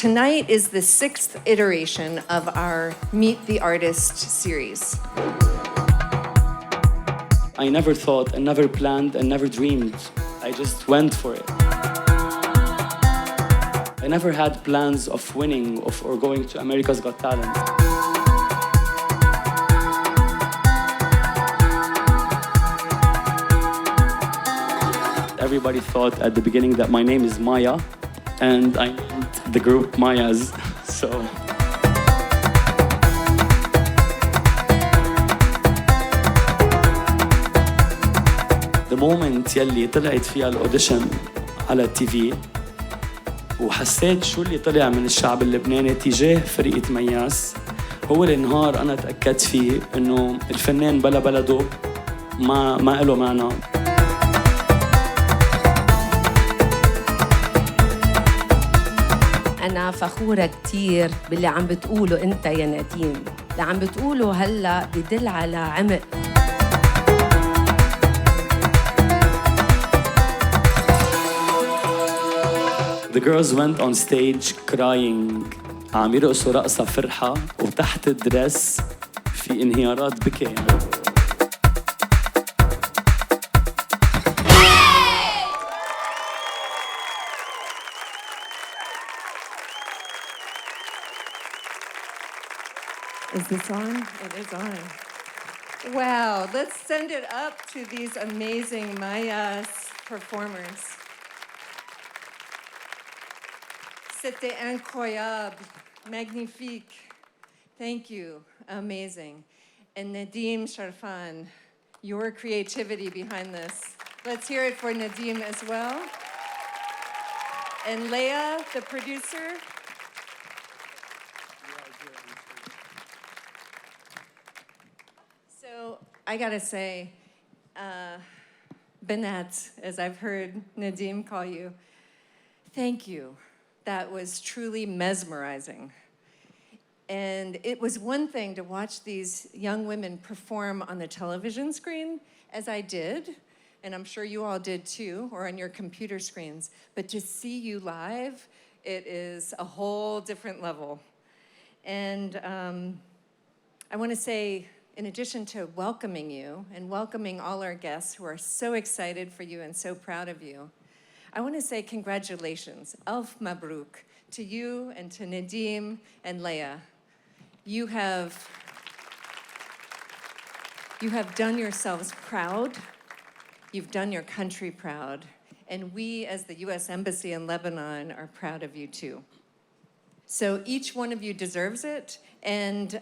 Tonight is the 6th iteration of our Meet the Artist series. I never thought, and never planned, and never dreamed. I just went for it. I never had plans of winning or going to America's Got Talent. Everybody thought at the beginning that my name is Maya, and I named the group Mayyas, so... The moment يلي طلعت فيها الأوديشن على التي وحسيت شو اللي طلع من الشعب اللبناني تجاه فرقة مياس هو النهار أنا تأكدت فيه إنه الفنان بلا بلده ما له معنى. أنا فخورة كتير باللي عم بتقوله أنت يا نديم. اللي عم بتقوله هلأ بدل على عمق. The girls went on stage crying. عم يرقصوا رقصة فرحة وتحت الدرس في انهيارات بكي. Is this on? It is on. Wow, let's send it up to these amazing Mayyas performers. C'était incroyable, magnifique. Thank you, amazing. And Nadeem Sharfhan, your creativity behind this. Let's hear it for Nadeem as well. And Leah, the producer. So I gotta say, Banat, as I've heard Nadeem call you, thank you. That was truly mesmerizing. And it was one thing to watch these young women perform on the television screen, as I did, and I'm sure you all did too, or on your computer screens. But to see you live, it is a whole different level. And I want to say, in addition to welcoming you and welcoming all our guests who are so excited for you and so proud of you, I want to say congratulations, Alf Mabruk, to you and to Nadeem and Leah. You have done yourselves proud, you've done your country proud, and we as the U.S. Embassy in Lebanon are proud of you too. So each one of you deserves it, and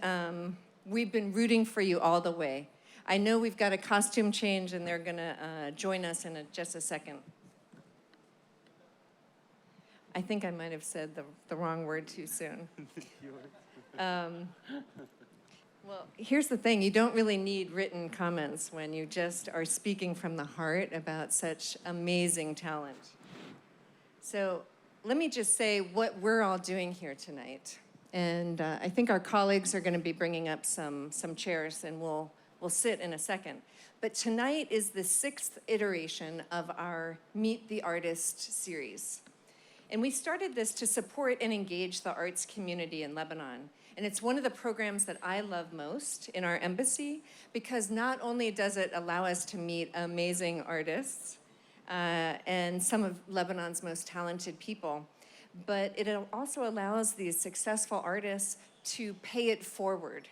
we've been rooting for you all the way. I know we've got a costume change and they're gonna join us in just a second. I think I might have said the wrong word too soon. Well, here's the thing. You don't really need written comments when you just are speaking from the heart about such amazing talent. So let me just say what we're all doing here tonight. And I think our colleagues are going to be bringing up some chairs, and we'll sit in a second. But tonight is the 6th iteration of our Meet the Artist series. And we started this to support and engage the arts community in Lebanon. And it's one of the programs that I love most in our embassy, because not only does it allow us to meet amazing artists and some of Lebanon's most talented people, but it also allows these successful artists to pay it forward.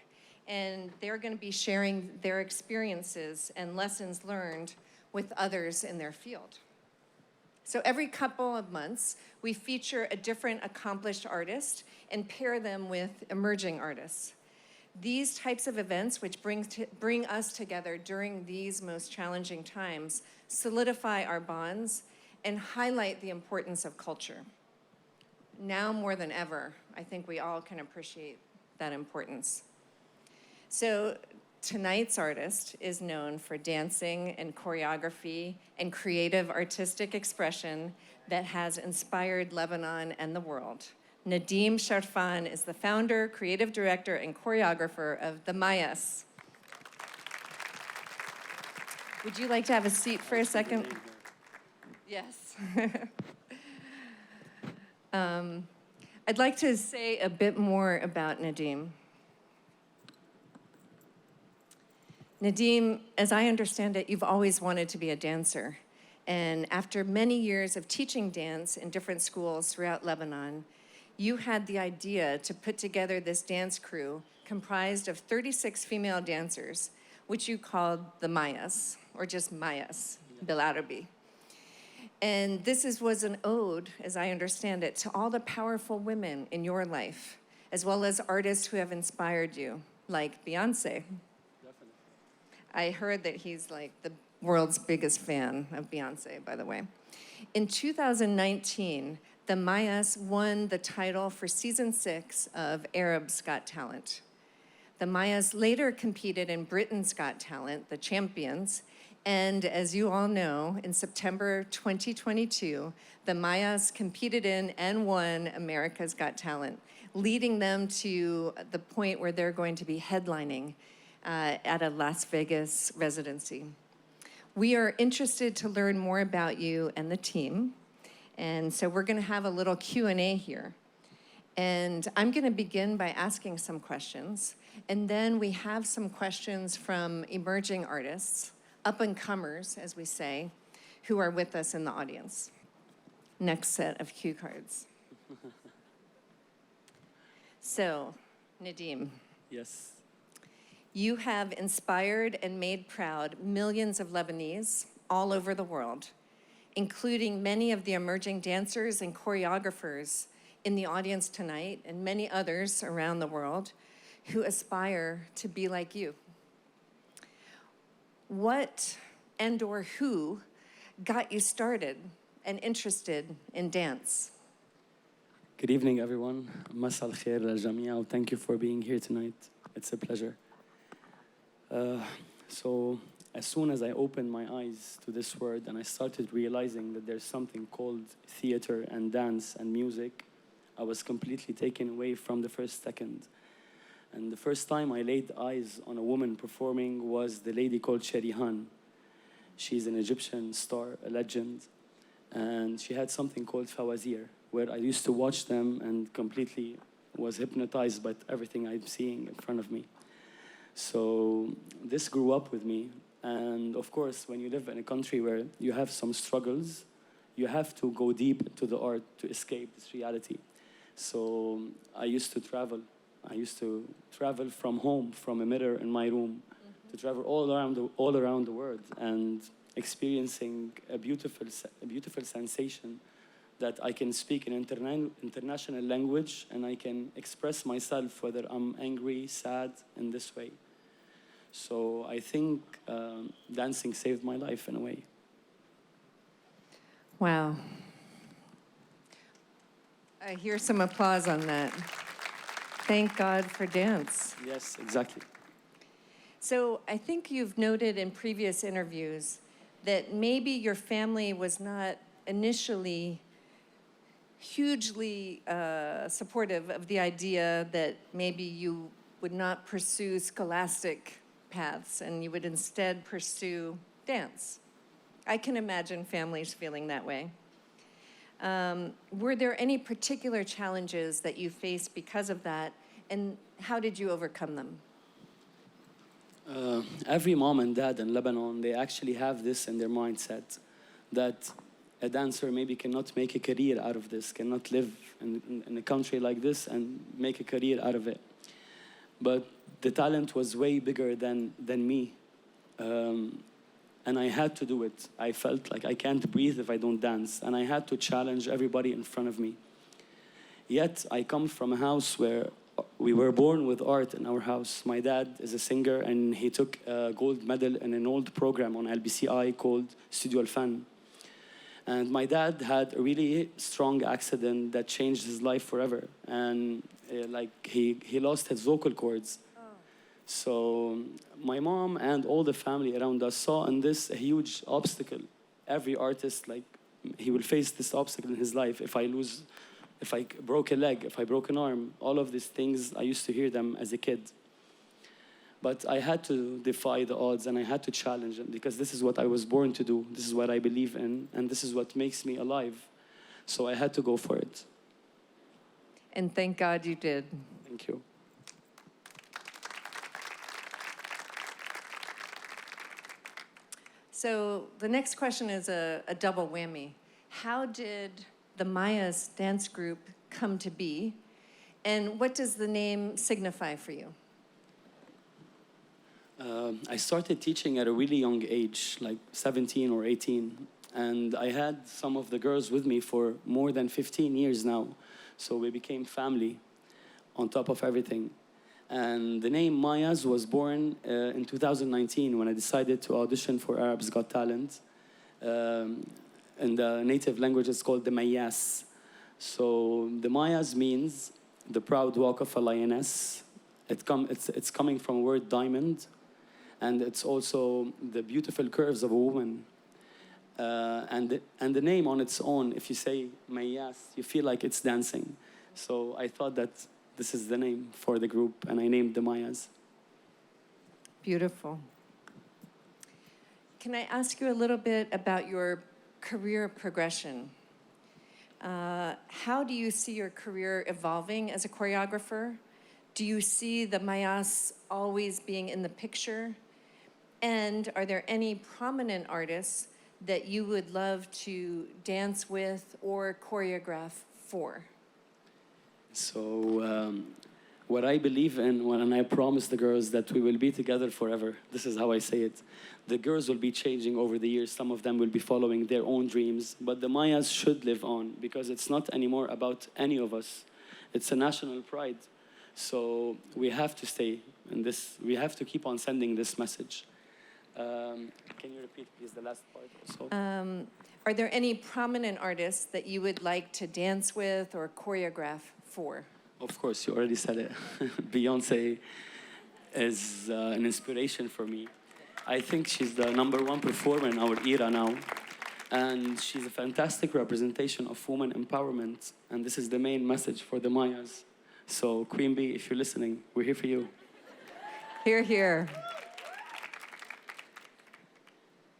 And they're going to be sharing their experiences and lessons learned with others in their field. So every couple of months, we feature a different accomplished artist and pair them with emerging artists. These types of events, which bring us together during these most challenging times, solidify our bonds and highlight the importance of culture. Now more than ever, I think we all can appreciate that importance. So tonight's artist is known for dancing and choreography and creative artistic expression that has inspired Lebanon and the world. Nadim Cherfan is the founder, creative director, and choreographer of the Mayyas. Would you like to have a seat for a second? Yes. I'd like to say a bit more about Nadeem. Nadeem, as I understand it, you've always wanted to be a dancer. And after many years of teaching dance in different schools throughout Lebanon, you had the idea to put together this dance crew comprised of 36 female dancers, which you called the Mayyas, or just Mayyas, بالعربي. And was an ode, as I understand it, to all the powerful women in your life, as well as artists who have inspired you, like Beyonce. I heard that he's like the world's biggest fan of Beyonce, by the way. In 2019, the Mayyas won the title for season 6 of Arab's Got Talent. The Mayyas later competed in Britain's Got Talent, the Champions, and as you all know, in September 2022, the Mayyas competed in and won America's Got Talent, leading them to the point where they're going to be headlining at a Las Vegas residency. We are interested to learn more about you and the team. And so we're gonna have a little Q&A here. And I'm gonna begin by asking some questions. And then we have some questions from emerging artists, up-and-comers, as we say, who are with us in the audience. Next set of cue cards. So, Nadeem. Yes. You have inspired and made proud millions of Lebanese all over the world, including many of the emerging dancers and choreographers in the audience tonight and many others around the world who aspire to be like you. What and/or who got you started and interested in dance? Good evening, everyone. مساء الخير للجميع. Thank you for being here tonight. It's a pleasure. So as soon as I opened my eyes to this word and I started realizing that there's something called theater and dance and music, I was completely taken away from the first second. And the first time I laid eyes on a woman performing was the lady called Sherihan. She's an Egyptian star, a legend. And she had something called Fawazir, where I used to watch them and completely was hypnotized by everything I'm seeing in front of me. So this grew up with me. And of course, when you live in a country where you have some struggles, you have to go deep into the art to escape this reality. So I used to travel. I used to travel from home, from a mirror in my room, to travel all around the world and experiencing a beautiful sensation that I can speak an international language and I can express myself whether I'm angry, sad, in this way. So I think dancing saved my life in a way. Wow. I hear some applause on that. Thank God for dance. Yes, exactly. So I think you've noted in previous interviews that maybe your family was not initially hugely supportive of the idea that maybe you would not pursue scholastic paths and you would instead pursue dance. I can imagine families feeling that way. Were there any particular challenges that you faced because of that, and how did you overcome them? Every mom and dad in Lebanon, they actually have this in their mindset, that a dancer maybe cannot make a career out of this, cannot live in a country like this and make a career out of it. But the talent was way bigger than me. And I had to do it. I felt like I can't breathe if I don't dance. And I had to challenge everybody in front of me. Yet, I come from a house where we were born with art in our house. My dad is a singer, and he took a gold medal in an old program on LBCI called Studio Al-Fan. And my dad had a really strong accident that changed his life forever. And he lost his vocal cords. So my mom and all the family around us saw in this a huge obstacle. Every artist, he will face this obstacle in his life. If I broke a leg, if I broke an arm, all of these things, I used to hear them as a kid. But I had to defy the odds and I had to challenge them because this is what I was born to do. This is what I believe in, and this is what makes me alive. So I had to go for it. And thank God you did. Thank you. So the next question is a double whammy. How did the Mayyas dance group come to be? And what does the name signify for you? I started teaching at a really young age, like 17 or 18. And I had some of the girls with me for more than 15 years now. So we became family on top of everything. And the name Mayyas was born in 2019 when I decided to audition for Arab's Got Talent. In the native language, it's called the Mayyas. So the Mayyas means the proud walk of a lioness. It's coming from the word diamond. And it's also the beautiful curves of a woman. And the name on its own, if you say Mayyas, you feel like it's dancing. So I thought that this is the name for the group, and I named the Mayyas. Beautiful. Can I ask you a little bit about your career progression? How do you see your career evolving as a choreographer? Do you see the Mayyas always being in the picture? And are there any prominent artists that you would love to dance with or choreograph for? So what I believe in, when I promise the girls that we will be together forever, this is how I say it. The girls will be changing over the years. Some of them will be following their own dreams. But the Mayyas should live on because it's not anymore about any of us. It's a national pride. So we have to stay in this. We have to keep on sending this message. Can you repeat, please, the last part also? Are there any prominent artists that you would like to dance with or choreograph for? Of course, you already said it. Beyoncé is an inspiration for me. I think she's the #1 performer in our era now. And she's a fantastic representation of woman empowerment. And this is the main message for the Mayyas. So, Queen Bee, if you're listening, we're here for you. Hear, hear.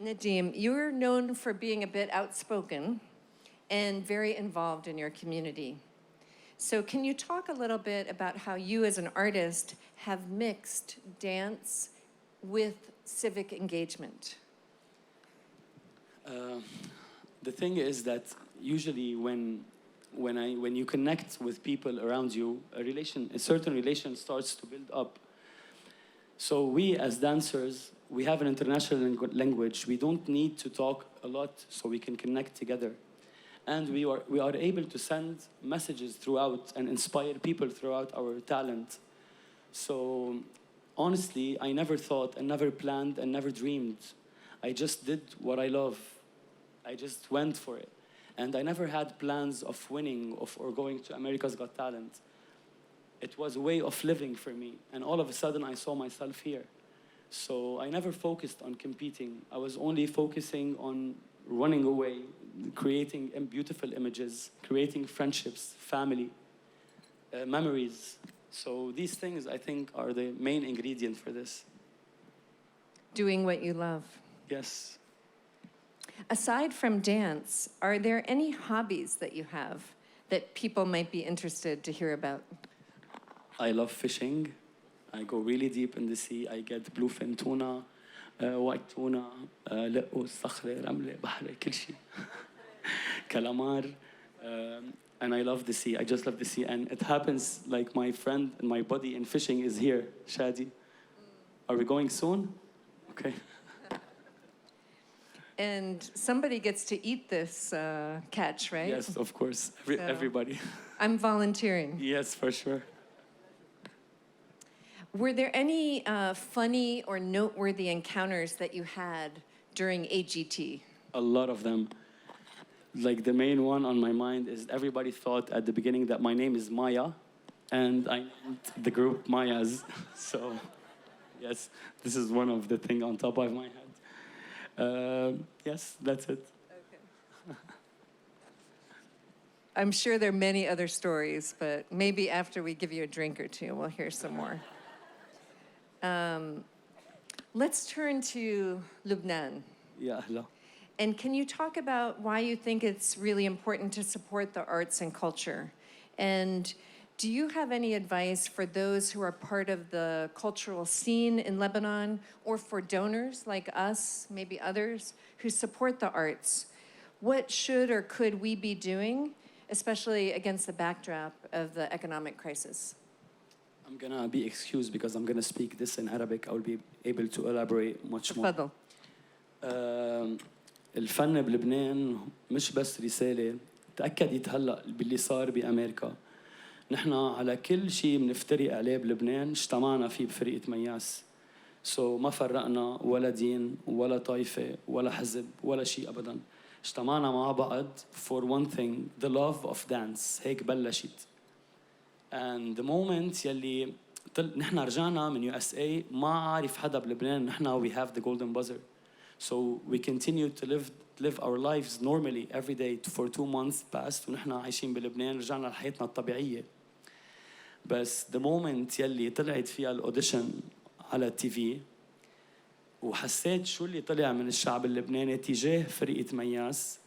Nadeem, you're known for being a bit outspoken and very involved in your community. So can you talk a little bit about how you as an artist have mixed dance with civic engagement? The thing is that usually when you connect with people around you, a certain relation starts to build up. So we as dancers, we have an international language. We don't need to talk a lot so we can connect together. And we are able to send messages throughout and inspire people throughout our talent. So honestly, I never thought and never planned and never dreamed. I just did what I love. I just went for it. And I never had plans of winning or going to America's Got Talent. It was a way of living for me. And all of a sudden, I saw myself here. So I never focused on competing. I was only focusing on running away, creating beautiful images, creating friendships, family, memories. So these things, I think, are the main ingredient for this. Doing what you love. Yes. Aside from dance, are there any hobbies that you have that people might be interested to hear about? I love fishing. I go really deep in the sea. I get bluefin tuna, white tuna, لقو صخرة رملة بحر كل شيء. Calamar. And I love the sea. I just love the sea. And it happens like my friend and my buddy in fishing is here, Shadi. Are we going soon? Okay. And somebody gets to eat this catch, right? Yes, of course. Everybody. I'm volunteering. Yes, for sure. Were there any funny or noteworthy encounters that you had during AGT? A lot of them. Like the main one on my mind is everybody thought at the beginning that my name is Maya, and I named the group Mayyas. So, yes, this is one of the things on top of my head. Yes, that's it. Okay. I'm sure there are many other stories, but maybe after we give you a drink or two, we'll hear some more. Let's turn to Lebanon. Yeah, hello. And can you talk about why you think it's really important to support the arts and culture? And Do you have any advice for those who are part of the cultural scene in Lebanon, or for donors like us, maybe others, who support the arts? What should or could we be doing, especially against the backdrop of the economic crisis? I'm gonna be excused because I'm gonna speak this in Arabic. I will be able to elaborate much more. تفضل. الفن بلبنان مش بس رسالة. تأكدت هلأ باللي صار بأمريكا. نحن على كل شيء بنفترق عليه بلبنان اجتمعنا فيه بفرقة مياس. ما فرقنا ولا دين ولا طائفة ولا حزب ولا شيء أبداً. اجتمعنا مع بعض for one thing, the love of dance. هيك بلشت. And the moment يلي نحن رجعنا من USA ما عارف حدا بلبنان نحن we have the golden buzzer. So we continue to live our lives normally every day for 2 months past ونحن عايشين بلبنان رجعنا لحياتنا الطبيعية. بس the moment يلي طلعت فيها الأوديشن على التي وحسيت شو اللي طلع من الشعب اللبناني تجاه فرقة مياس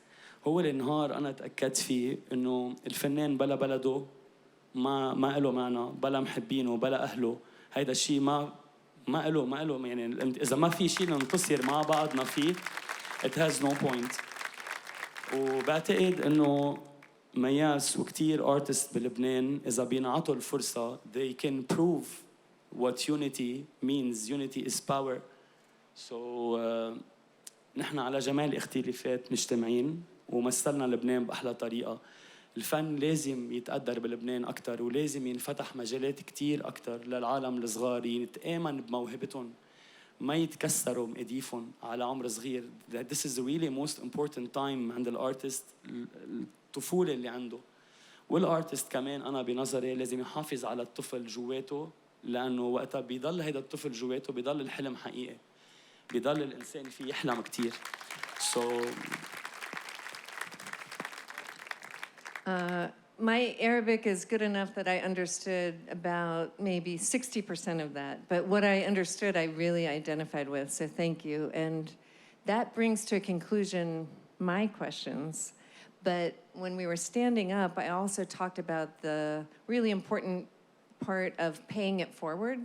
هو النهار أنا تأكدت فيه إنه الفنان بلا بلده ما له معنى بلا محبينه بلا أهله. هيدا الشيء ما له يعني إذا ما في شيء ننتصر مع بعضنا فيه it has no point. وبعتقد إنه مياس وكتير artists بلبنان إذا بينعطوا الفرصة they can prove what unity means. Unity is power. نحن على جمال الاختلافات مجتمعين ومثلنا لبنان بأحلى طريقة. الفن لازم يتقدر بلبنان أكتر ولازم ينفتح مجالات كتير أكتر للعالم الصغار يتآمن بموهبتهم ما يتكسروا بإيديهم على عمر صغير. This is the really most important time عند الارتست الطفولة اللي عنده. والارتست كمان أنا بنظري لازم يحافظ على الطفل جواته لأنه وقتها بيضل هيدا الطفل جواته بيضل الحلم حقيقي بيضل الإنسان فيه يحلم كتير. My Arabic is good enough that I understood about maybe 60% of that. But what I understood, I really identified with. So thank you. And that brings to a conclusion my questions. But when we were standing up, I also talked about the really important part of paying it forward,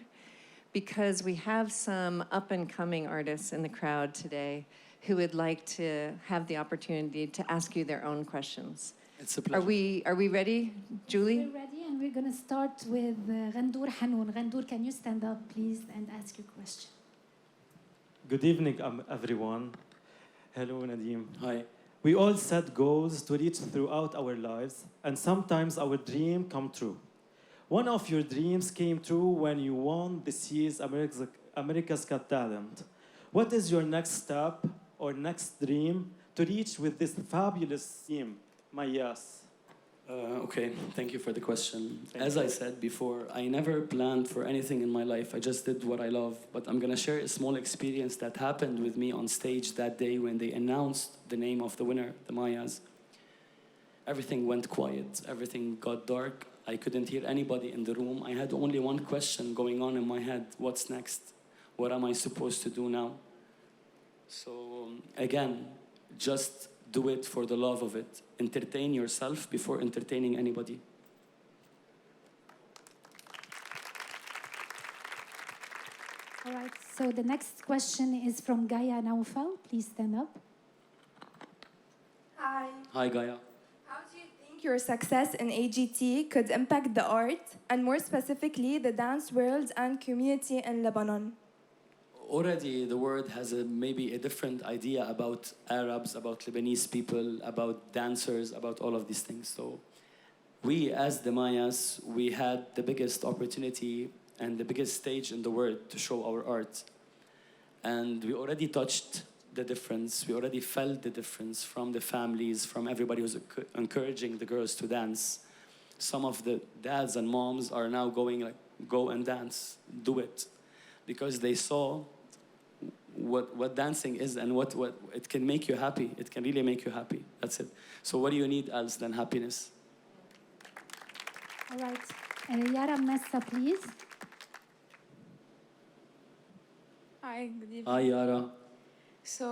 because we have some up-and-coming artists in the crowd today who would like to have the opportunity to ask you their own questions. It's a pleasure. Are we ready, Julie? We're ready, and we're going to start with Ghandour Hanoun. Ghandour, can you stand up, please, and ask your question? Good evening, everyone. Hello, Nadeem. Hi. We all set goals to reach throughout our lives, and sometimes our dream come true. One of your dreams came true when you won this year's America's Got Talent. What is your next step or next dream to reach with this fabulous theme, Mayyas? Okay, thank you for the question. As I said before, I never planned for anything in my life. I just did what I love. But I'm going to share a small experience that happened with me on stage that day when they announced the name of the winner, the Mayyas. Everything went quiet. Everything got dark. I couldn't hear anybody in the room. I had only one question going on in my head. What's next? What am I supposed to do now? Again, just do it for the love of it. Entertain yourself before entertaining anybody. All right, so the next question is from Gaia Naufal. Please stand up. Hi. Hi, Gaia. How do you think your success in AGT could impact the art, and more specifically, the dance world and community in Lebanon? Already the world has maybe a different idea about Arabs, about Lebanese people, about dancers, about all of these things. So we as the Mayyas, we had the biggest opportunity and the biggest stage in the world to show our art. And we already touched the difference. We already felt the difference from the families, from everybody who's encouraging the girls to dance. Some of the dads and moms are now going like, go and dance, do it. Because they saw what dancing is and what it can make you happy. It can really make you happy. That's it. So what do you need else than happiness? All right. Yara Mnessa, please. Hi, good evening. Hi, Yara. So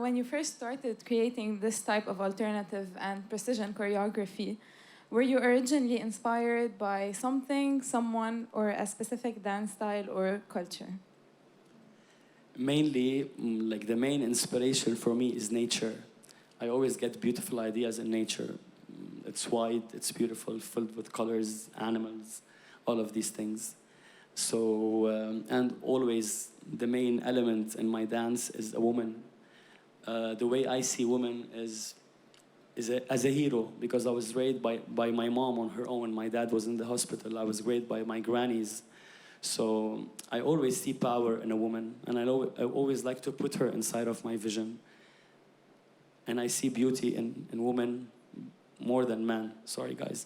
when you first started creating this type of alternative and precision choreography, were you originally inspired by something, someone, or a specific dance style or culture? Mainly, like the main inspiration for me is nature. I always get beautiful ideas in nature. It's white, it's beautiful, filled with colors, animals, all of these things. So, and always the main element in my dance is a woman. The way I see women is as a hero, because I was raised by my mom on her own. My dad was in the hospital. I was raised by my grannies. So I always see power in a woman, and I always like to put her inside of my vision. And I see beauty in women more than men. Sorry, guys.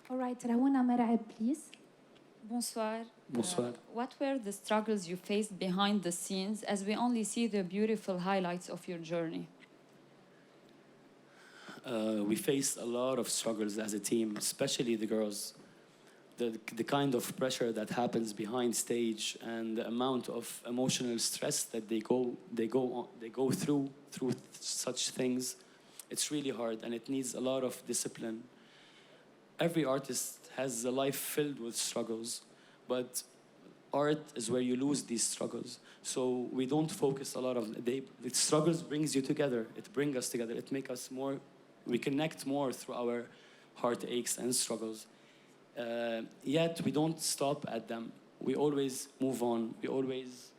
All right, Rawuna Marab, please. Bonsoir. Bonsoir. What were the struggles you faced behind the scenes, as we only see the beautiful highlights of your journey? We faced a lot of struggles as a team, especially the girls. The kind of pressure that happens behind stage and the amount of emotional stress that they go through such things, it's really hard, and it needs a lot of discipline. Every artist has a life filled with struggles, but art is where you lose these struggles. So we don't focus a lot of the struggles brings you together. It brings us together. It makes us more. We connect more through our heartaches and struggles. Yet we don't stop at them. We always move on. We always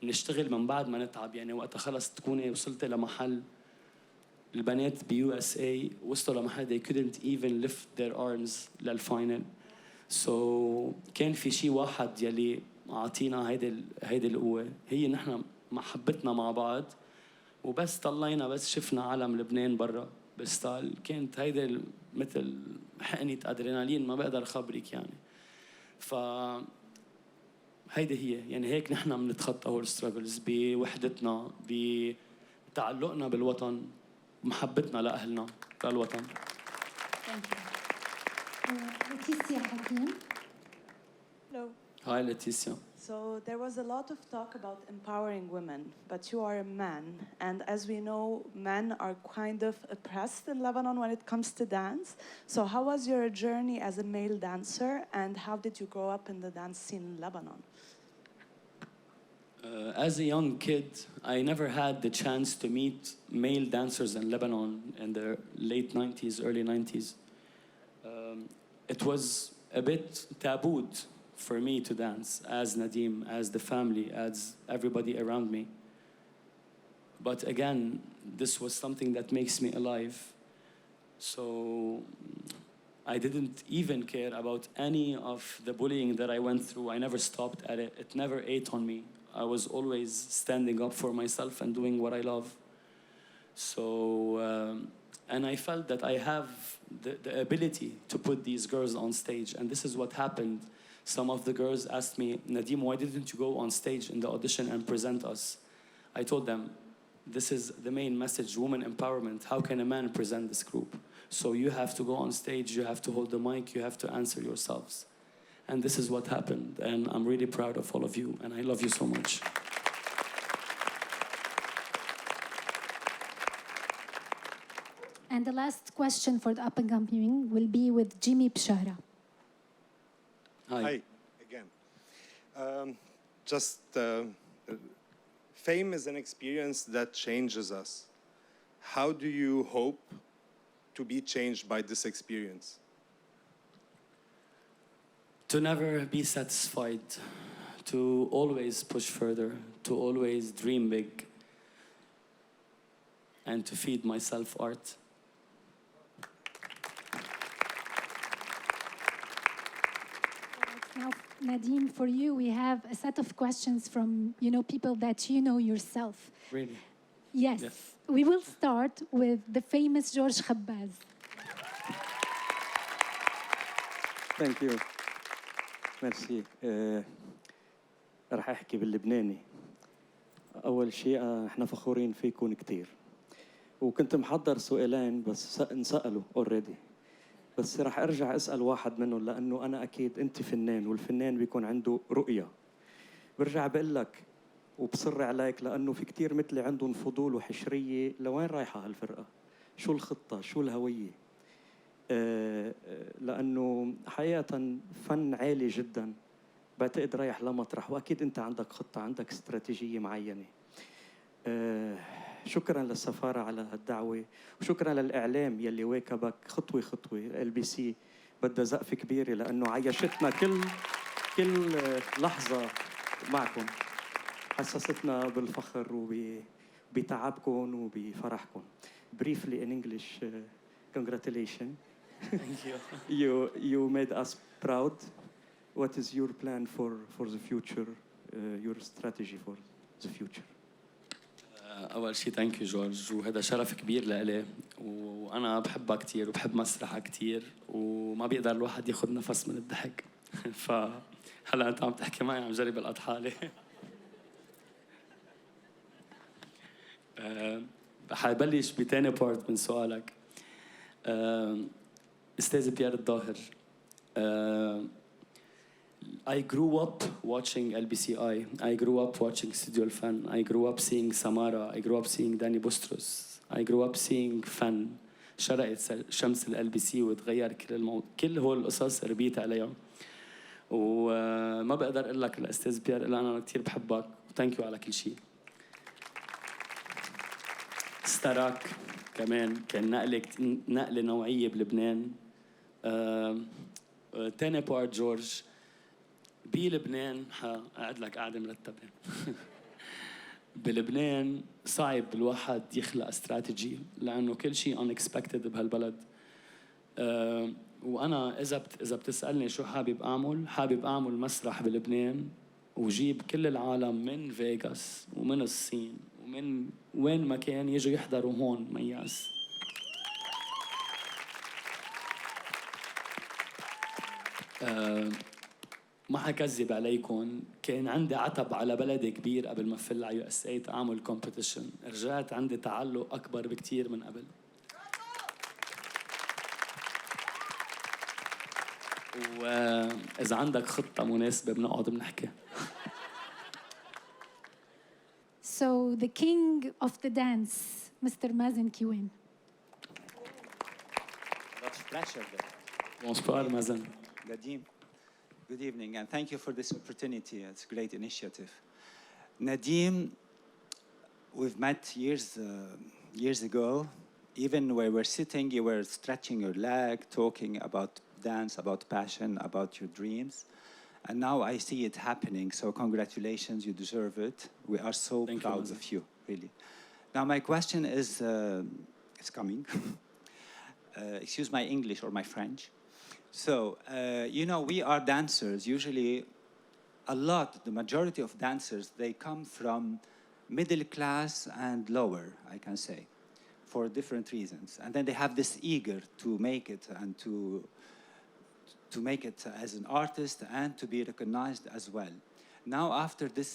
نشتغل من بعد ما نتعب. يعني وقت خلص تكوني وصلت لمحل البنات بيو اس اي وصلوا لمحل they couldn't even lift their arms للفاينل. So كان في شيء واحد يلي عطينا هيدي القوة، هي نحن محبتنا مع بعض، وبس طلعنا بس شفنا عالم لبنان برا بالستايل. كانت هيدي مثل حقنة أدرينالين ما بقدر أخبرك يعني. ف هيدي هي يعني هيك نحن بنتخطى هول الستراجلز بوحدتنا، بتعلقنا بالوطن، محبتنا لأهلنا للوطن. Leticia Hakim. Hello. Hi, Leticia. So there was a lot of talk about empowering women, but you are a man. And as we know, men are kind of oppressed in Lebanon when it comes to dance. So how was your journey as a male dancer, and how did you grow up in the dance scene in Lebanon? As a young kid, I never had the chance to meet male dancers in Lebanon in the late 90s, early 90s. It was a bit tabooed for me to dance as Nadim, as the family, as everybody around me. But again, this was something that makes me alive. So I didn't even care about any of the bullying that I went through. I never stopped at it. It never ate on me. I was always standing up for myself and doing what I love. So, and I felt that I have the ability to put these girls on stage. And this is what happened. Some of the girls asked me, Nadim, why didn't you go on stage in the audition and present us? I told them, this is the main message, woman empowerment. How can a man present this group? So you have to go on stage, you have to hold the mic, you have to answer yourselves. And this is what happened. And I'm really proud of all of you. And I love you so much. And the last question for the up-and-coming will be with Jimmy Bshara. Hi, again. Fame is an experience that changes us. How do you hope to be changed by this experience? To never be satisfied, to always push further, to always dream big, and to feed myself art. Now, Nadim, for you, we have a set of questions from, people that you know yourself. Really? Yes. We will start with the famous George Khabbaz. Thank you. ميرسي. رح أحكي باللبناني. أول شيء إحنا فخورين فيكم كتير. وكنت محضر سؤالين بس انسألوا already. بس رح أرجع أسأل واحد منهم لأنه أنا أكيد أنت فنان والفنان بيكون عنده رؤية. برجع بقول لك وبصر عليك لأنه في كتير مثلي عندهم فضول وحشرية لوين رايحة هالفرقة؟ شو الخطة؟ شو الهوية؟ لأنه حقيقة فن عالي جدا، بعتقد رايح لمطرح، وأكيد أنت عندك خطة، عندك استراتيجية معينة. شكرا للسفارة على هالدعوة، وشكرا للإعلام يلي واكبك خطوة خطوة. LBC بدها زقف كبيرة لأنه عيشتنا كل لحظة معكم، حسستنا بالفخر وبتعبكم وبفرحكم. Briefly in English, congratulations. Thank you. You made us proud. What is your plan for the future, your strategy for the future? أول شيء ثانك يو جورج، وهذا شرف كبير لإلي، وأنا بحبها كتير وبحب مسرحها كتير، وما بيقدر الواحد ياخذ نفس من الضحك. فهلا أنت عم تحكي معي عم جرب ألقط حالي. حبلش بتاني بارت من سؤالك. أستاذ بيير الظاهر، I grew up watching LBCI. I grew up watching Studio Fan. I grew up seeing Samara. I grew up seeing Danny Bustros. I grew up seeing Fan. شرقت شمس LBC وتغير كل هول القصص ربيت عليها. وما بقدر أقول لك الأستاذ بيير إلا أنا كتير بحبك وثانك يو على كل شيء. ستاراك كمان كان نقلة نوعية بلبنان. تاني بارت جورج، بلبنان قاعد لك قاعدة مرتبة. بلبنان صعب الواحد يخلق استراتيجي لأنه كل شيء unexpected بهالبلد. وأنا إذا بتسألني شو حابب أعمل مسرح بلبنان وجيب كل العالم من فيغاس ومن الصين ومن وين ما كان يجوا يحضروا هون مياس. ما حكذب عليكم، كان عندي عتب على بلدي كبير قبل ما فل على USA أعمل كومبيتيشن. رجعت عندي تعلق أكبر بكتير من قبل. وإذا عندك خطة مناسبة بنقعد بنحكي. So the king of the dance, Mr. Mazen Kiwen. Lots of pressure there. Bonsoir Mazen. Nadim, good evening, and thank you for this opportunity. It's a great initiative. Nadim, we've met years ago. Even where we're sitting, you were stretching your leg, talking about dance, about passion, about your dreams. And now I see it happening, so congratulations, you deserve it. We are so proud of you, really. Now my question is, it's coming. Excuse my English or my French. So, you know, we are dancers. Usually, the majority of dancers, they come from middle class and lower, I can say, for different reasons. And then they have this eager to make it and to make it as an artist and to be recognized as well. Now, after this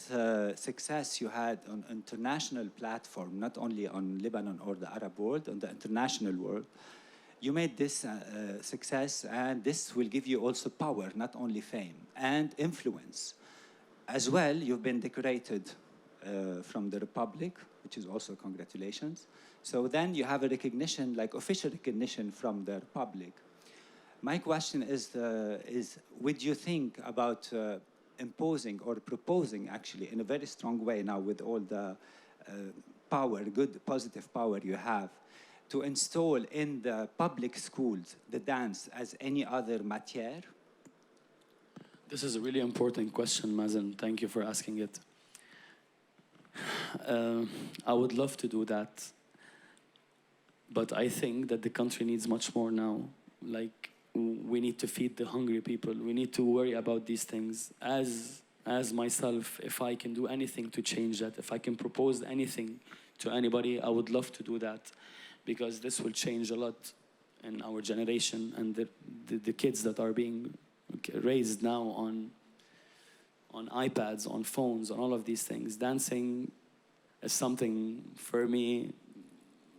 success you had on international platform, not only on Lebanon or the Arab world, on the international world, you made this success, and this will give you also power, not only fame, and influence. As well, you've been decorated from the Republic, which is also congratulations. So then you have a recognition, like official recognition from the Republic. My question is would you think about imposing or proposing, actually, in a very strong way now with all the power, good, positive power you have, to install in the public schools the dance as any other matière? This is a really important question, Mazen. Thank you for asking it. I would love to do that, but I think that the country needs much more now. Like, we need to feed the hungry people. We need to worry about these things. As myself, if I can do anything to change that, if I can propose anything to anybody, I would love to do that, because this will change a lot in our generation and the kids that are being raised now on iPads, on phones, on all of these things. Dancing is something for me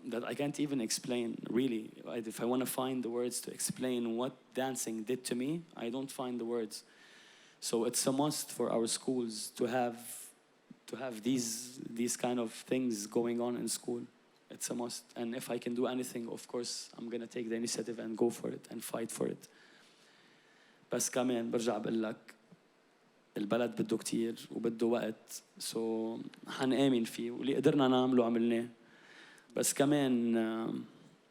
that I can't even explain, really. If I want to find the words to explain what dancing did to me, I don't find the words. So it's a must for our schools to have to have these kind of things going on in school. It's a must. And if I can do anything, of course, I'm gonna take the initiative and go for it and fight for it. بس كمان برجع بقول لك البلد بده كتير وبده وقت، سو حنآمن فيه واللي قدرنا نعمله عملناه. بس كمان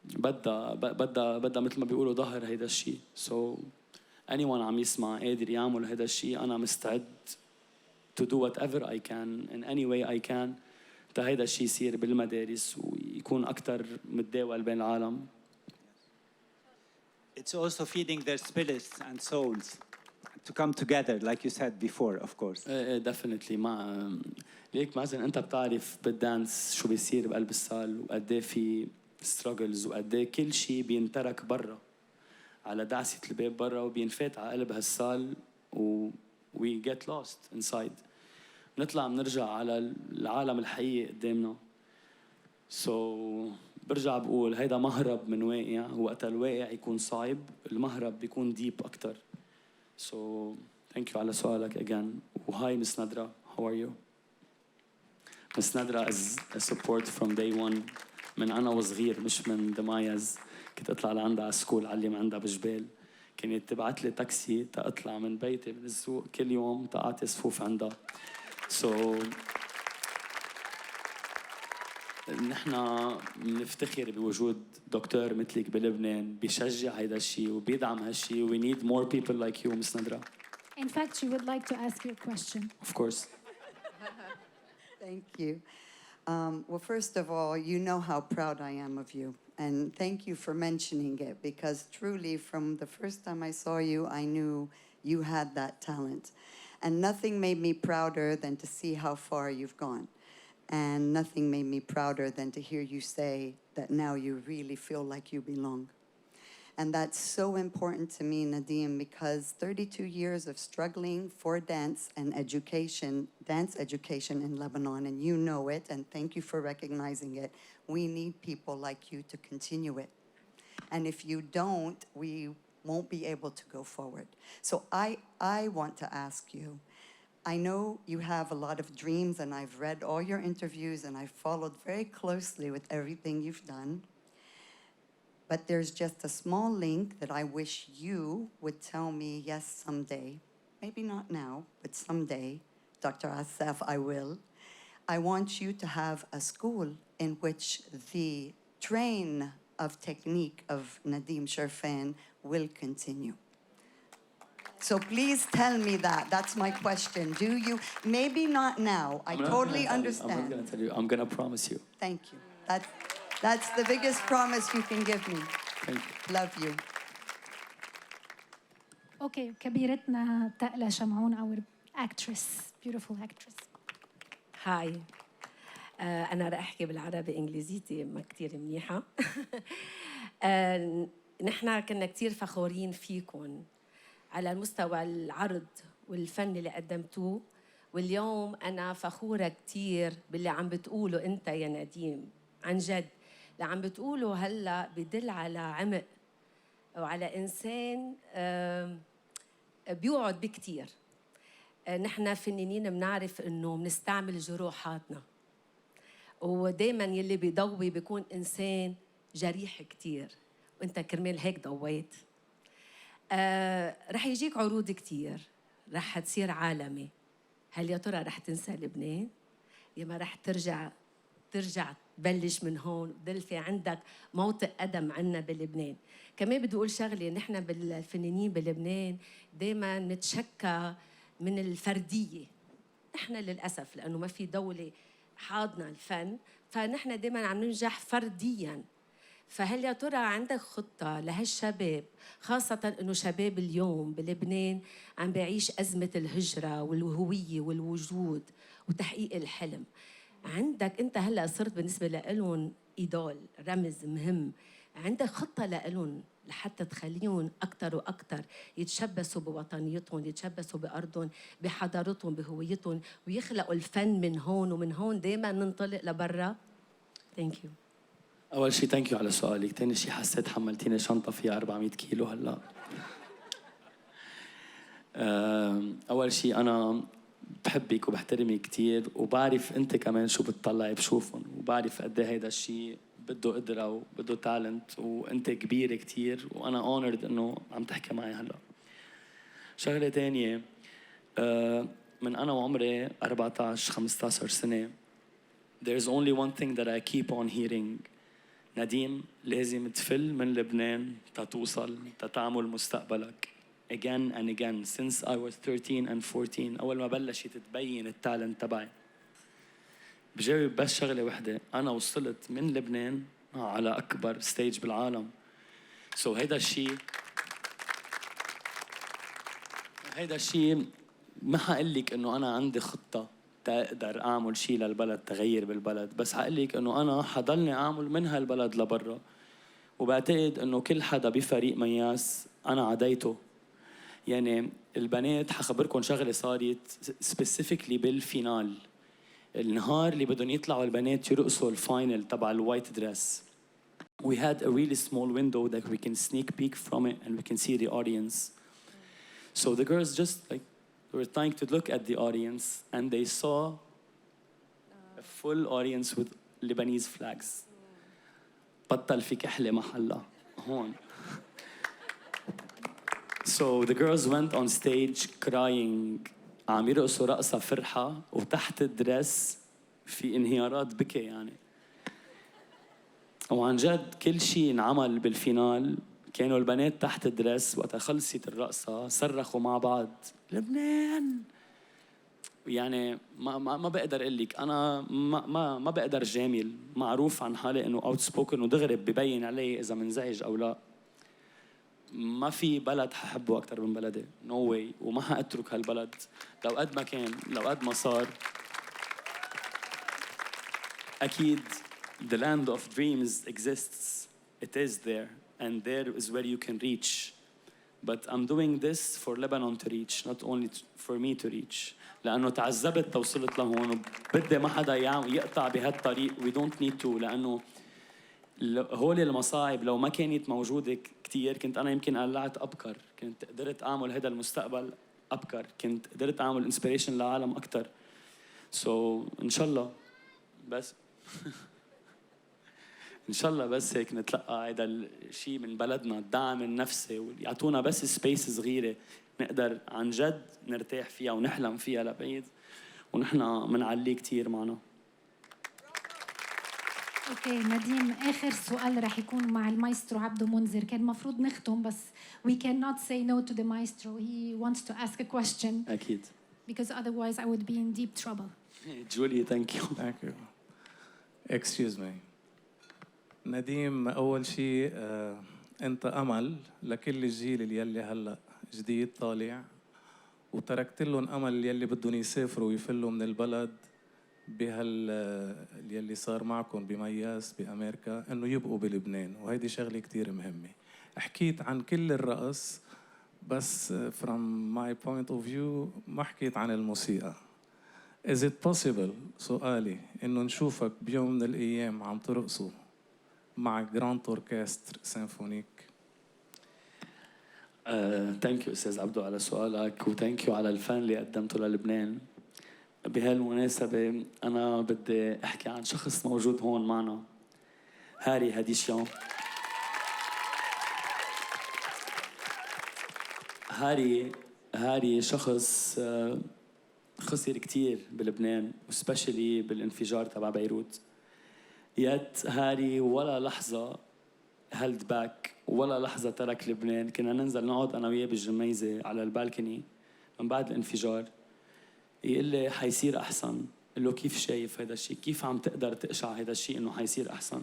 بدها مثل ما بيقولوا ظهر هيدا الشيء. So anyone عم يسمع قادر يعمل هيدا الشيء، أنا مستعد to do whatever I can in any way I can تا هيدا الشيء يصير بالمدارس ويكون أكتر متداول بين العالم. It's also feeding their spirits and souls to come together, like you said before, of course. Definitely. مع ليك مازن أنت بتعرف بالدانس شو بيصير بقلب الصال وقد إيه في struggles وقد إيه كل شيء بينترك برا على دعسة الباب برا وبينفات على قلب هالصال و we get lost inside. نطلع بنرجع على العالم الحقيقي قدامنا. So برجع بقول هيدا مهرب من واقع، وقت الواقع يكون صعب المهرب بيكون deep أكتر. So thank you على سؤالك again. وهاي Miss Nadra, how are you? Miss Nadra is a support from day one. من أنا وصغير مش من the Mayyas. كنت أطلع لعندها على السكول علم عندها بجبال. كانت تبعت لي تاكسي تأطلع من بيتي من السوق كل يوم تقعد صفوف عندها. So نحن بنفتخر بوجود دكتور مثلك بلبنان بيشجع هيدا الشيء وبيدعم هالشيء. We need more people like you, Miss Nadra. In fact, she would like to ask you a question. Of course. Thank you. Well, first of all, you know how proud I am of you. And thank you for mentioning it, because truly from the first time I saw you, I knew you had that talent. And nothing made me prouder than to see how far you've gone. And nothing made me prouder than to hear you say that now you really feel like you belong. And that's so important to me, Nadeem, because 32 years of struggling for dance and education, dance education in Lebanon, and you know it, and thank you for recognizing it. We need people like you to continue it. And if you don't, we won't be able to go forward. So I want to ask you, I know you have a lot of dreams, and I've read all your interviews, and I've followed very closely with everything you've done. But there's just a small link that I wish you would tell me, yes, someday, maybe not now, but someday, Dr. Asaf, I will. I want you to have a school in which the train of technique of Nadeem Sharfhan will continue. So please tell me that. That's my question. Do you? Maybe not now. I totally understand. I'm not going to tell you. I'm going to promise you. Thank you. That's the biggest promise you can give me. Thank you. Love you. Okay, كبيرتنا تقلى شمعون, our actress, beautiful actress. هاي. أنا رح أحكي بالعربي، إنجليزيتي ما كتير منيحة. نحن كنا كتير فخورين فيكم على المستوى العرض والفن اللي قدمتوه، واليوم أنا فخورة كتير باللي عم بتقوله أنت يا نديم. عن جد اللي عم بتقوله هلأ بدل على عمق وعلى إنسان بيوعد بكتير. نحن فنانين بنعرف إنه بنستعمل جروحاتنا، ودايماً يلي بيضوي بيكون إنسان جريح كتير، وأنت كرمال هيك ضويت. رح يجيك عروض كتير، رح تصير عالمي. هل يا ترى رح تنسى لبنان؟ يا ما رح ترجع تبلش من هون وضل في عندك موطئ قدم عنا بلبنان؟ كمان بدي أقول شغلة، نحن بالفنانين بلبنان دايما نتشكى من الفردية. نحن للأسف لأنه ما في دولة حاضنة الفن، فنحن دايما عم ننجح فرديا. فهل يا ترى عندك خطة لهالشباب، خاصة إنه شباب اليوم بلبنان عم بيعيش أزمة الهجرة والهوية والوجود وتحقيق الحلم؟ عندك أنت هلأ صرت بالنسبة لهم إيدول، رمز مهم. عندك خطة لهم لحتى تخليهم أكتر وأكتر يتشبثوا بوطنيتهم، يتشبثوا بأرضهم، بحضارتهم، بهويتهم، ويخلقوا الفن من هون، ومن هون دايما ننطلق لبرا؟ Thank you. أول شيء thank you على سؤالك. تاني شيء حسيت حملتيني شنطة فيها 400 كيلو هلا. أول شيء أنا بحبك وبحترمك كتير، وبعرف انت كمان شو بتطلعي بشوفهم، وبعرف قد ايه هيدا الشيء بده قدرة وبده تالنت، وانت كبير كتير، وانا honored انه عم تحكي معي هلا. شغلة تانية، من انا وعمري 14-15 سنة there's only one thing that I keep on hearing: نديم لازم تفل من لبنان تتوصل تتعمل مستقبلك. Again and again since I was 13 and 14 أول ما بلشت تبين التالنت تبعي. بجاوب بس شغلة وحدة: أنا وصلت من لبنان على أكبر ستيج بالعالم. So هيدا الشيء ما حقلك إنه أنا عندي خطة تقدر أعمل شيء للبلد، تغير بالبلد، بس حقلك إنه أنا حضلني أعمل من هالبلد لبرا. وبعتقد إنه كل حدا بفريق مياس أنا عديته. يعني البنات حخبركم شغلة صارت specifically بالفينال، النهار اللي بدهم يطلعوا البنات يرقصوا الفاينل تبع الوايت دريس. We had a really small window that we can sneak peek from it and we can see the audience. So the girls just like were trying to look at the audience and they saw a full audience with Lebanese flags. بطل في كحلة محلة هون. So the girls went on stage crying. عم يرقصوا رقصة فرحة وتحت الدرس في انهيارات بكي يعني. وعن جد كل شيء انعمل بالفينال. كانوا البنات تحت الدرس وقت خلصت الرقصة صرخوا مع بعض لبنان. يعني ما بقدر اقول لك، انا ما بقدر جامل، معروف عن حالي انه اوت سبوكن ودغري ببين علي اذا منزعج او لا. ما في بلد ححبه اكثر من بلدي، نو واي، وما حاترك هالبلد لو قد ما كان، لو قد ما صار. اكيد the land of dreams exists, it is there and there is where you can reach, but I'm doing this for Lebanon to reach, not only for me to reach. لأنه تعذبت توصلت لهون وبدي ما حدا يقطع بهالطريق. we don't need to، لأنه هول المصاعب لو ما كانت موجودة كتير كنت أنا يمكن قلعت أبكر، كنت قدرت أعمل هذا المستقبل أبكر، كنت قدرت أعمل إنسبيريشن لعالم أكتر. so إن شاء الله بس إن شاء الله بس هيك نتلقى هذا الشيء من بلدنا، الدعم النفسي، ويعطونا بس سبيس صغيرة نقدر عن جد نرتاح فيها ونحلم فيها لبعيد، ونحن منعلي كتير معنا. اوكي نديم، اخر سؤال رح يكون مع المايسترو عبده منذر. كان المفروض نختم بس we cannot say no to the maestro. He wants to ask a question. أكيد. Because otherwise I would be in deep trouble. Julie, thank you. Thank you. Excuse me. نديم، أول شيء أنت أمل لكل الجيل اللي هلا جديد طالع، وتركت لهم أمل يلي بدهم يسافروا ويفلوا من البلد يلي صار معكم بمياس بأمريكا، إنه يبقوا بلبنان، وهيدي شغلة كتير مهمة. حكيت عن كل الرقص بس from my point of view ما حكيت عن الموسيقى. Is it possible سؤالي إنه نشوفك بيوم من الأيام عم ترقصوا مع جراند أوركستر سيمفونيك؟ ثانك يو أستاذ عبدو على سؤالك، وثانك يو على الفن اللي قدمته للبنان. بهالمناسبة أنا بدي أحكي عن شخص موجود هون معنا، هاري هاديشيان. هاري شخص خسر كتير بلبنان وسبيشلي بالانفجار تبع بيروت. يت هاري ولا لحظة هلد باك، ولا لحظة ترك لبنان. كنا ننزل نقعد أنا وياه بالجميزة على البالكني من بعد الانفجار، يقول لي حيصير أحسن. قل له كيف شايف هذا الشيء؟ كيف عم تقدر تقشع هذا الشيء إنه حيصير أحسن؟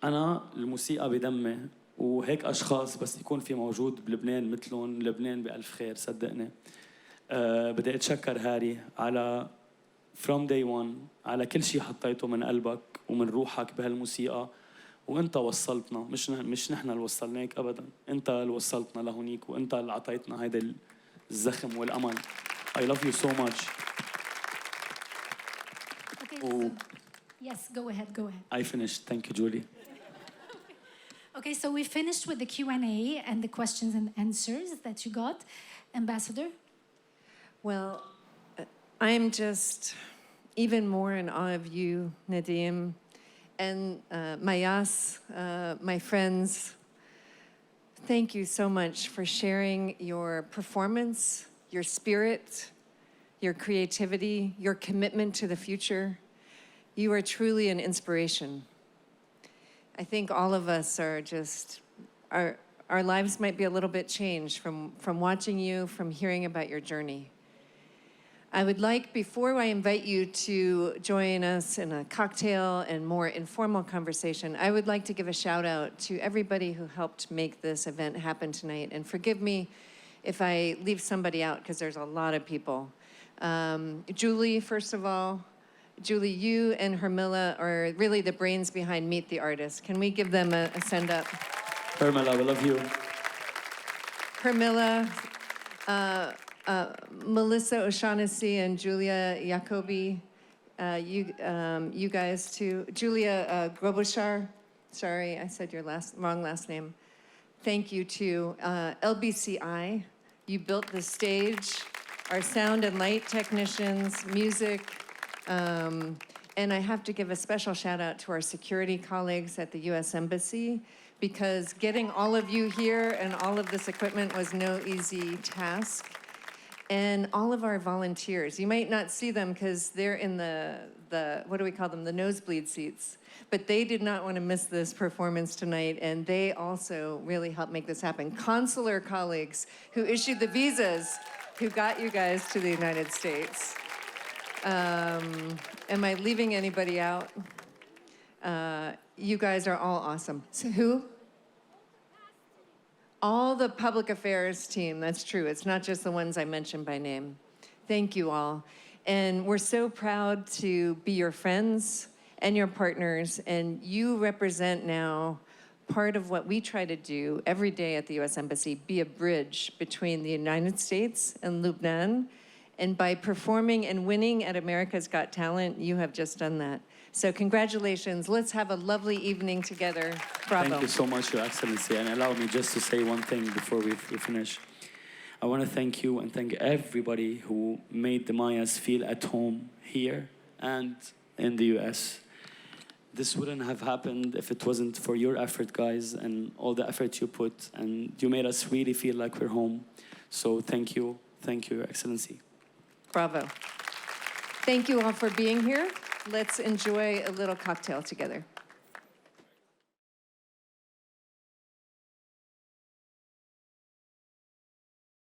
أنا الموسيقى بدمي، وهيك أشخاص بس يكون في موجود بلبنان مثلهم لبنان بألف خير صدقني. بدي أتشكر هاري على from day one على كل شيء حطيته من قلبك ومن روحك بهالموسيقى، وانت وصلتنا، مش نحن اللي وصلناك ابدا، انت اللي وصلتنا لهونيك، وانت اللي عطيتنا هيدا الزخم والامل. I love you so much. Okay, yes, go ahead. I finished. Thank you, Julie. Okay, so we finished with the Q&A and the questions and answers that you got. Ambassador? Well, I'm just even more in awe of you, Nadim, and Mayyas, my friends. Thank you so much for sharing your performance, your spirit, your creativity, your commitment to the future. You are truly an inspiration. I think all of us are just, our lives might be a little bit changed from watching you, from hearing about your journey. I would like, before I invite you to join us in a cocktail and more informal conversation, I would like to give a shout out to everybody who helped make this event happen tonight. And forgive me if I leave somebody out, because there's a lot of people. Julie, first of all. Julie, you and Hermila are really the brains behind Meet the Artist. Can we give them a send up? Hermila, we love you. Hermila, Melissa O'Shaughnessy and Julia Jacobi, you guys too. Julia Groboshar, sorry, I said your wrong last name. Thank you to LBCI. You built the stage, our sound and light technicians, music, and I have to give a special shout out to our security colleagues at the US Embassy, because getting all of you here and all of this equipment was no easy task. And all of our volunteers, you might not see them because they're in the, what do we call them, the nosebleed seats. But they did not want to miss this performance tonight, and they also really helped make this happen. Consular colleagues who issued the visas, who got you guys to the United States. Am I leaving anybody out? You guys are all awesome. So who? All the public affairs team, that's true. It's not just the ones I mentioned by name. Thank you all. And we're so proud to be your friends and your partners, and you represent now part of what we try to do every day at the US Embassy, be a bridge between the United States and Lebanon. And by performing and winning at America's Got Talent, you have just done that. So congratulations. Let's have a lovely evening together. Bravo. Thank you so much, Your Excellency. And allow me just to say one thing before we finish. I want to thank you and thank everybody who made the Mayyas feel at home here and in the US. This wouldn't have happened if it wasn't for your effort, guys, and all the effort you put. And you made us really feel like we're home. So thank you. Thank you, Your Excellency. Bravo. Thank you all for being here. Let's enjoy a little cocktail together.